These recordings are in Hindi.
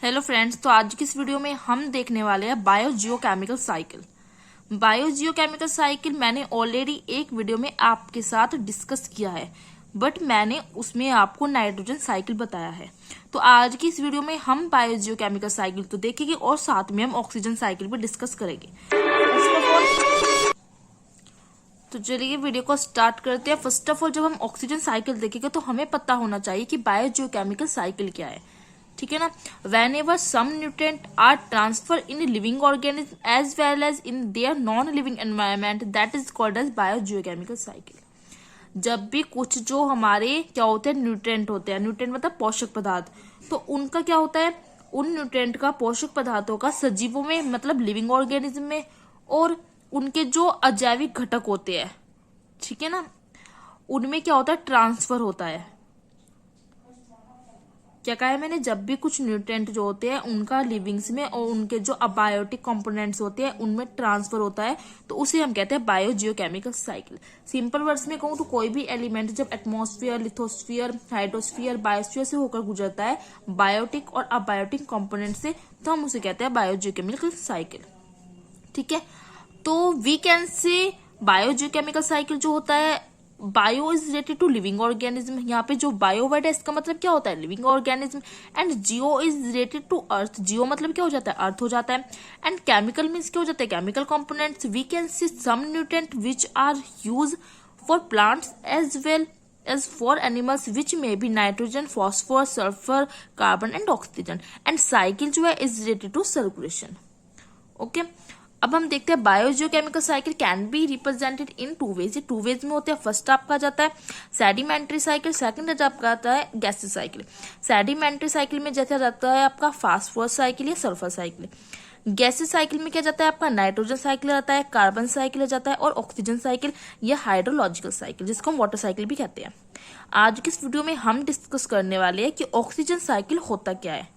हेलो फ्रेंड्स, तो आज की इस वीडियो में हम देखने वाले हैं बायोजियोकेमिकल साइकिल। बायोजियोकेमिकल साइकिल मैंने ऑलरेडी एक वीडियो में आपके साथ डिस्कस किया है, बट मैंने उसमें आपको नाइट्रोजन साइकिल बताया है। तो आज की इस वीडियो में हम बायोजियोकेमिकल साइकिल तो देखेंगे और साथ में हम ऑक्सीजन साइकिल भी डिस्कस करेंगे। फर्स्ट ऑफ ऑल, तो चलिए वीडियो को स्टार्ट करते हैं। फर्स्ट ऑफ ऑल, जब हम ऑक्सीजन साइकिल देखेंगे तो हमें पता होना चाहिए कि बायोजियोकेमिकल साइकिल क्या है, ठीक है ना। Whenever some nutrient are transfer in living organism as well as in their non living environment, that is called as biogeochemical cycle. जब भी कुछ जो हमारे क्या होते हैं न्यूट्रिएंट होते हैं, न्यूट्रिएंट मतलब पोषक पदार्थ, तो उनका क्या होता है, उन न्यूट्रिएंट का पोषक पदार्थों का सजीवों में मतलब लिविंग ऑर्गेनिज्म में और उनके जो अजैविक घटक होते हैं, ठीक है ना, उनमें क्या होता है, ट्रांसफर होता है। क्या कहा है मैंने, जब भी कुछ न्यूट्रिएंट जो होते हैं उनका लिविंग्स में और उनके जो अबायोटिक कंपोनेंट्स होते हैं उनमें ट्रांसफर होता है, तो उसे हम कहते हैं बायोजियोकेमिकल साइकिल। सिंपल वर्ड्स में कहूँ तो कोई भी एलिमेंट जब एटमॉस्फेयर, लिथोस्फीयर, हाइड्रोस्फीयर, बायोस्फीयर से होकर गुजरता है बायोटिक और अबायोटिक कंपोनेंट से, तो हम उसे कहते हैं बायोजियोकेमिकल साइकिल, ठीक है। तो we can say biogeochemical cycle जो होता है, bio is related to living organism. यहाँ पे जो बायो वर्ड है इसका मतलब क्या होता है, living organism. And geo is related to earth, geo मतलब क्या हो जाता है, अर्थ हो जाता है। एंड केमिकल मीन्स क्या हो जाता है, chemical components. We can see some nutrient which are use for plants as well as for animals which may be nitrogen, phosphorus, sulphur, carbon and oxygen. And cycle जो है is related to circulation, okay. अब हम देखते हैं biogeochemical cycle can be represented in two ways. ये टू वेज में होते हैं। फर्स्ट आपका जाता है सेडिमेंट्री साइकिल, सेकंड आपका आता है गैसेस साइकिल। सेडिमेंट्री साइकिल में जैसा जाता है आपका फास्फोरस साइकिल या सल्फर साइकिल। गैसेस साइकिल में क्या जाता है आपका नाइट्रोजन साइकिल आता है, कार्बन साइकिल जाता है और ऑक्सीजन साइकिल या हाइड्रोलॉजिकल साइकिल, जिसको हम वाटर साइकिल भी कहते हैं। आज की इस वीडियो में हम डिस्कस करने वाले हैं कि ऑक्सीजन साइकिल होता क्या है,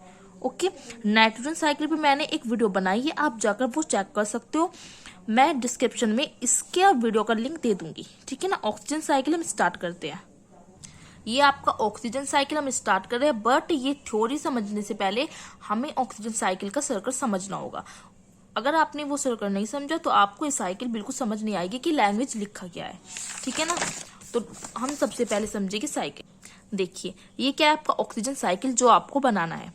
ओके। नाइट्रोजन साइकिल पे मैंने एक वीडियो बनाई है, आप जाकर वो चेक कर सकते हो, मैं डिस्क्रिप्शन में इसके वीडियो का लिंक दे दूंगी, ठीक है ना। ऑक्सीजन साइकिल हम स्टार्ट करते हैं। ये आपका ऑक्सीजन साइकिल हम स्टार्ट कर रहे हैं, बट ये थ्योरी समझने से पहले हमें ऑक्सीजन साइकिल का सर्कल समझना होगा। अगर आपने वो सर्कल नहीं समझा तो आपको ये साइकिल बिल्कुल समझ नहीं आएगी कि लैंग्वेज लिखा क्या है, ठीक है ना। तो हम सबसे पहले समझेंगे साइकिल। देखिए ये क्या है, आपका ऑक्सीजन साइकिल जो आपको बनाना है।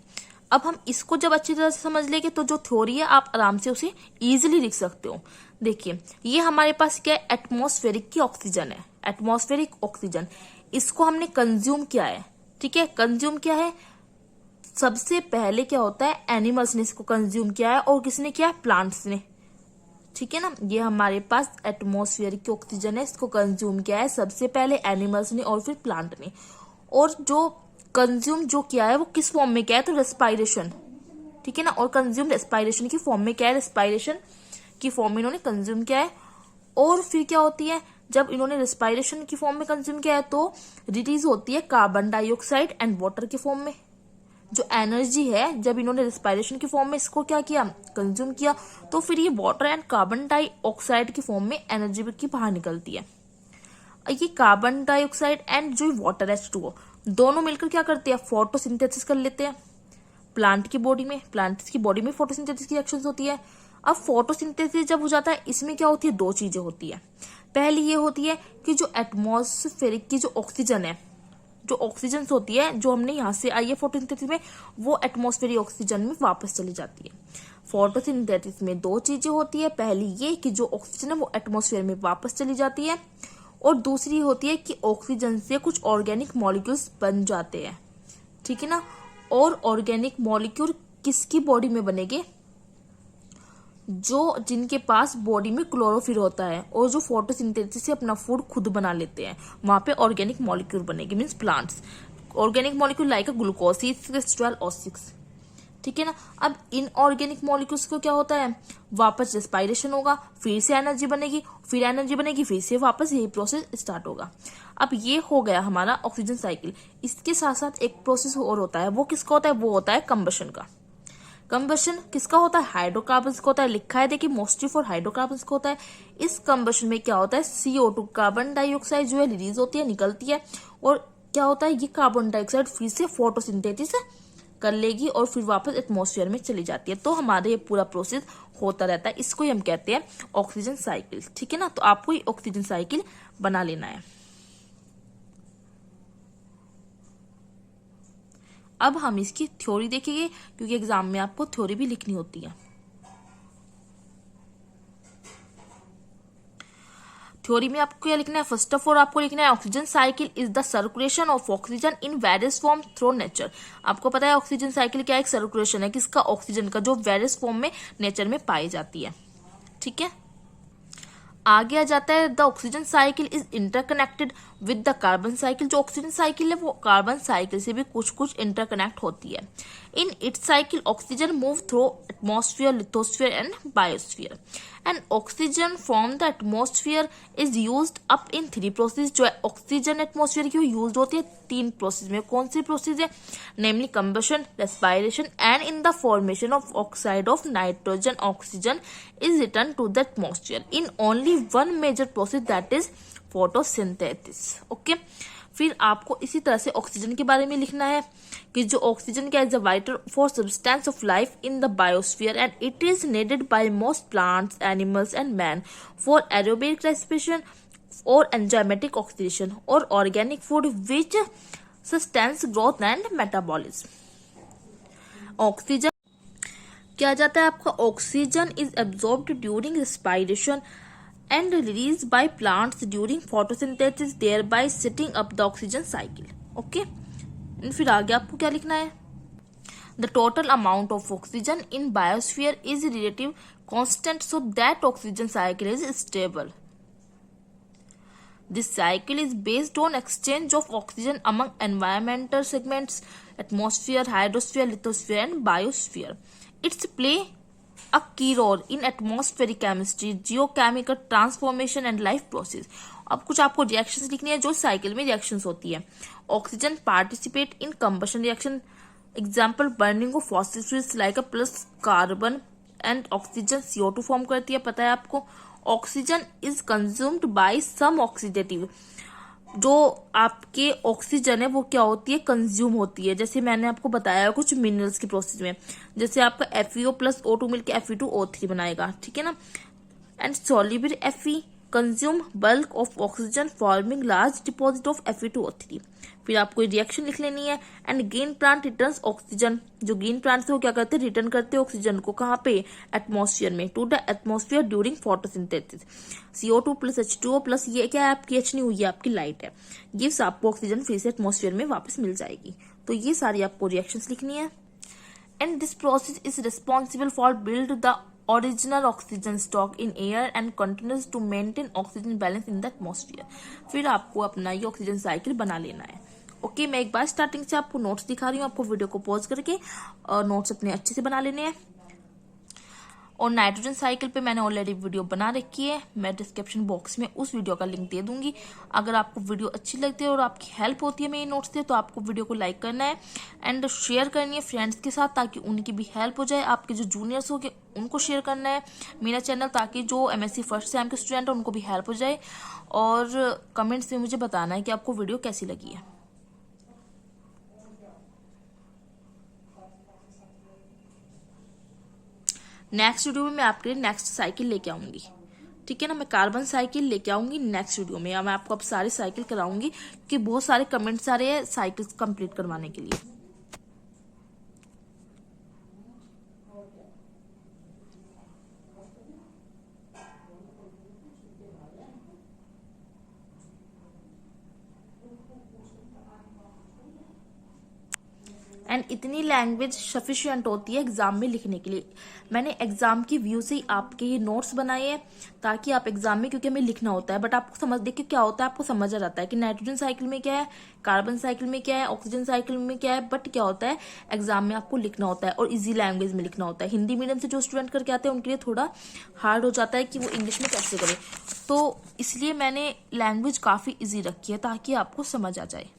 अब हम इसको जब अच्छी तरह से समझ लेंगे तो जो थ्योरी है आप आराम से उसे इजीली लिख सकते हो। देखिए ये हमारे पास क्या है, एटमॉस्फेरिक की ऑक्सीजन है, एटमॉस्फेरिक ऑक्सीजन। इसको हमने कंज्यूम किया है, ठीक है। कंज्यूम किया है सबसे पहले क्या होता है, एनिमल्स ने इसको कंज्यूम किया है और किसने किया, प्लांट्स ने, ठीक है ना। ये हमारे पास एटमॉस्फेरिक की ऑक्सीजन है, इसको कंज्यूम किया है सबसे पहले एनिमल्स ने और फिर प्लांट ने। और जो कंज्यूम जो किया है वो किस फॉर्म में किया है, तो रेस्पायरेशन, ठीक है ना। और कंज्यूम रेस्पायरेशन की फॉर्म में क्या है, रेस्पायरेशन की फॉर्म में इन्होंने कंज्यूम किया है। और फिर क्या होती है, जब इन्होंने रेस्पायरेशन की फॉर्म में कंज्यूम किया है तो रिलीज होती है कार्बन डाइऑक्साइड एंड वाटर के फॉर्म में। जो एनर्जी है, जब इन्होंने रेस्पायरेशन की फॉर्म में इसको क्या किया, कंज्यूम किया, तो फिर ये वाटर एंड कार्बन डाइऑक्साइड की फॉर्म में एनर्जी की बाहर निकलती है। ये कार्बन डाइऑक्साइड एंड जो वाटर H2O दोनों मिलकर क्या करते हैं, फोटोसिंथेसिस कर लेते हैं प्लांट की बॉडी में। प्लांट की बॉडी में फोटोसिंथेसिस की रिएक्शंस होती है। अब फोटोसिंथेसिस जब हो जाता है, इसमें क्या होती है, दो चीजें होती है। पहली ये होती है कि जो एटमॉस्फेरिक की जो ऑक्सीजन है, जो ऑक्सीजन होती है जो हमने यहाँ से आई है फोटोसिंथेसिस में, वो एटमॉस्फेरिक ऑक्सीजन में वापस चली जाती है। फोटोसिंथेसिस में दो चीजें होती है, पहली ये कि जो ऑक्सीजन है वो एटमॉस्फेयर में वापस चली जाती है, और दूसरी होती है कि ऑक्सीजन से कुछ ऑर्गेनिक मॉलिक्यूल्स बन जाते हैं, ठीक है ना। और ऑर्गेनिक मॉलिक्यूल किसकी बॉडी में बनेंगे, जो जिनके पास बॉडी में क्लोरोफिल होता है और जो फोटोसिंथेसिस से अपना फूड खुद बना लेते हैं, वहां पे ऑर्गेनिक मॉलिक्यूल बनेंगे, means plants. Organic molecule like glucose C6H12O6, ठीक है ना। अब इन ऑर्गेनिक मॉलिक्यूल्स को क्या होता है, वापस रेस्पायरेशन होगा, फिर से एनर्जी बनेगी, फिर एनर्जी बनेगी, फिर से वापस यही प्रोसेस स्टार्ट होगा। अब ये हो गया हमारा ऑक्सीजन साइकिल। इसके साथ साथ एक प्रोसेस और होता है, वो किसका होता है, वो होता है कंबशन का। कंबशन किसका होता है, हाइड्रोकार्बन का होता है। लिखा है देखिए मोस्टली फॉर हाइड्रोकार्बन का होता है। इस कंबशन में क्या होता है, CO2 कार्बन डाइऑक्साइड जो है रिलीज होती है, निकलती है, और क्या होता है, ये कार्बन डाइऑक्साइड फिर से फोटोसिंथेसिस कर लेगी और फिर वापस एटमॉस्फेयर में चली जाती है। तो हमारे ये पूरा प्रोसेस होता रहता है, इसको ही हम कहते हैं ऑक्सीजन साइकिल। ठीक है ना, तो आपको ये ऑक्सीजन साइकिल बना लेना है। अब हम इसकी थ्योरी देखेंगे, क्योंकि एग्जाम में आपको थ्योरी भी लिखनी होती है। थ्योरी में आपको क्या लिखना है, फर्स्ट ऑफ ऑल आपको लिखना है oxygen cycle is the circulation of oxygen in various form through nature. आपको पता है ऑक्सीजन साइकिल क्या, एक सर्कुलेशन है किसका, ऑक्सीजन का, जो वेरियस फॉर्म में नेचर में पाई जाती है। ठीक है, आगे आ जाता है the oxygen cycle is interconnected with the carbon cycle. जो ऑक्सीजन साइकिल है वो कार्बन साइकिल से भी कुछ कुछ इंटरकनेक्ट होती है। In its cycle oxygen move through atmosphere, lithosphere and biosphere, and oxygen from the atmosphere is used up in 3 process. जो ऑक्सीजन एटमॉस्फेयर की यूज होती है 3 प्रोसेस में। कौन सी प्रोसेस है, namely combustion, respiration and in the formation of oxide of nitrogen oxygen is return to the atmosphere in only one major process, that is photosynthesis. Okay, फिर आपको इसी तरह से ऑक्सीजन के बारे में लिखना है कि जो ऑक्सीजन क्या is the vital for substance of life in the biosphere and it is needed bye most plants, animals and man for aerobic respiration और एंजाइमेटिक ऑक्सीडेशन और organic food which sustains growth and metabolism. Oxygen क्या जाता है आपका, oxygen is absorbed during respiration and released by plants during photosynthesis, thereby setting up the oxygen cycle. Okay, फिर आगे आपको क्या लिखना है, the total amount of oxygen in biosphere is relative constant, so that oxygen cycle is stable. This cycle is based on exchange of oxygen among environmental segments, atmosphere, hydrosphere, lithosphere and biosphere. Its play a key role in atmospheric chemistry, geochemical transformation and life process. अब कुछ आपको रिएक्शंस लिखनी है जो साइकिल में रिएक्शंस होती है। Oxygen participate in combustion reaction, example burning of fossil fuels like a plus carbon and oxygen CO2 form करती है, पता है आपको। Oxygen is consumed by some oxidative, जो आपके ऑक्सीजन है वो क्या होती है, कंज्यूम होती है। जैसे मैंने आपको बताया कुछ मिनरल्स की प्रोसेस में, जैसे आपका FeO प्लस O2 मिलकर Fe2O3 बनाएगा। ठीक है ना, and soluble Fe consume bulk of oxygen forming large deposit of Fe2O3। फिर आपको रिएक्शन लिख लेनी है, and green plant returns oxygen. जो ग्रीन प्लांट्स है वो क्या करते हैं, रिटर्न करते हैं ऑक्सीजन को, कहाँ पे, एटमॉस्फेयर में, to the atmosphere during photosynthesis. CO2 plus H2O plus, ये क्या है आपकी, H नहीं हुई है आपकी लाइट है, गिव्स आपको ऑक्सीजन फिर से एटमॉस्फेयर में वापस मिल जाएगी। तो ये सारी आपको रिएक्शंस लिखनी है, and this process is responsible for build the original oxygen stock in air and continues to maintain oxygen balance in the atmosphere। फिर आपको अपना ये ऑक्सीजन साइकिल बना लेना है। ओके, मैं एक बार स्टार्टिंग से आपको नोट्स दिखा रही हूँ, आपको वीडियो को पॉज करके और नोट्स अपने अच्छे से बना लेने हैं। और नाइट्रोजन साइकिल पे मैंने ऑलरेडी वीडियो बना रखी है, मैं डिस्क्रिप्शन बॉक्स में उस वीडियो का लिंक दे दूंगी। अगर आपको वीडियो अच्छी लगती है और आपकी हेल्प होती है मेरे नोट्स से, तो आपको वीडियो को लाइक करना है एंड शेयर करनी है फ्रेंड्स के साथ, ताकि उनकी भी हेल्प हो जाए। आपके जो जूनियर्स हो उनको शेयर करना है मेरा चैनल, ताकि जो MSc फर्स्ट सेम के स्टूडेंट है उनको भी हेल्प हो जाए। और कमेंट्स में मुझे बताना है कि आपको वीडियो कैसी लगी है। नेक्स्ट वीडियो में मैं आपके लिए नेक्स्ट साइकिल लेके आऊंगी। ठीक है ना, मैं कार्बन साइकिल लेके आऊंगी नेक्स्ट वीडियो में, या मैं आपको अब सारी साइकिल कराऊंगी, क्योंकि बहुत सारे कमेंट्स आ रहे हैं साइकिल कंप्लीट करवाने के लिए। एंड इतनी लैंग्वेज सफिशिएंट होती है एग्जाम में लिखने के लिए। मैंने एग्जाम की व्यू से ही आपके ये नोट्स बनाए हैं, ताकि आप एग्जाम में, क्योंकि हमें लिखना होता है, बट आपको समझ देखिए क्या होता है, आपको समझ आ जाता है कि नाइट्रोजन साइकिल में क्या है, कार्बन साइकिल में क्या है, ऑक्सीजन साइकिल में क्या है, बट क्या होता है एग्जाम में आपको लिखना होता है और इजी लैंग्वेज में लिखना होता है। हिंदी मीडियम से जो स्टूडेंट करके आते हैं उनके लिए थोड़ा हार्ड हो जाता है कि वो इंग्लिश में कैसे करें, तो इसलिए मैंने लैंग्वेज काफी ईजी रखी है ताकि आपको समझ आ जाए।